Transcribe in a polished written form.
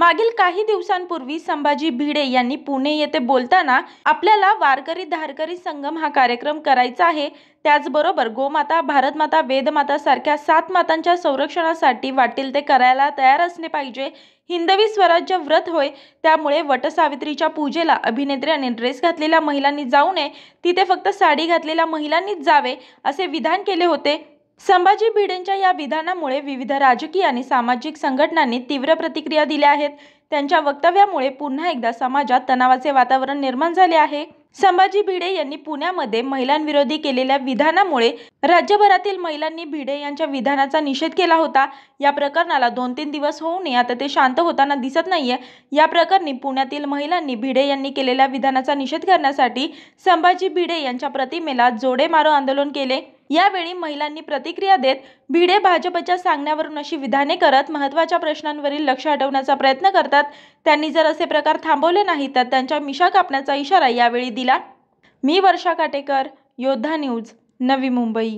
मागील काही दिवसांपूर्वी संभाजी भिडे यांनी पुणे येथे बोलताना आपल्याला वारकरी धारकरी संगम हा कार्यक्रम करायचा आहे, त्याचबरोबर गोमाता, भारतमाता, वेदमाता सारख्या 7 मातांच्या संरक्षणासाठी वाटेल ते करायला तयार असणे पाहिजे. हिंदवी स्वराज्य व्रत होय, त्यामुळे वटसावित्रीच्या पूजेला अभिनेत्र्यांनी ड्रेस घातलेल्या महिलांनी जाऊ नये, तिथे फक्त साडी घातलेल्या महिलांनीच जावे असे विधान केले होते. संभाजी भिडेंच्या या विधानामुळे विविध राजकीय आणि सामाजिक संघटनांनी तीव्र प्रतिक्रिया दिल्या आहेत. त्यांच्या वक्तव्यामुळे पुन्हा एकदा समाजात तणावाचे वातावरण निर्माण झाले आहे. संभाजी भिडे यांनी पुण्यामध्ये महिलांविरोधी केलेल्या विधानामुळे राज्यभरातील महिलांनी भिडे यांच्या विधानाचा निषेध केला होता. या प्रकरणाला 2-3 दिवस होऊनही आता ते शांत होताना दिसत नाहीये. या प्रकरणी पुण्यातील महिलांनी भिडे यांनी केलेल्या विधानाचा निषेध करण्यासाठी संभाजी भिडे यांच्या प्रतिमेला जोडे मारो आंदोलन केले. यावेळी महिलांनी प्रतिक्रिया देत भिडे भाजपच्या सांगण्यावरून अशी विधाने करत महत्त्वाच्या प्रश्नांवरील लक्ष हटवण्याचा प्रयत्न करतात. त्यांनी जर असे प्रकार थांबवले नाही तर त्यांच्या मिशा कापण्याचा इशारा यावेळी दिला. मी वर्षा काटेकर, योद्धा न्यूज, नवी मुंबई.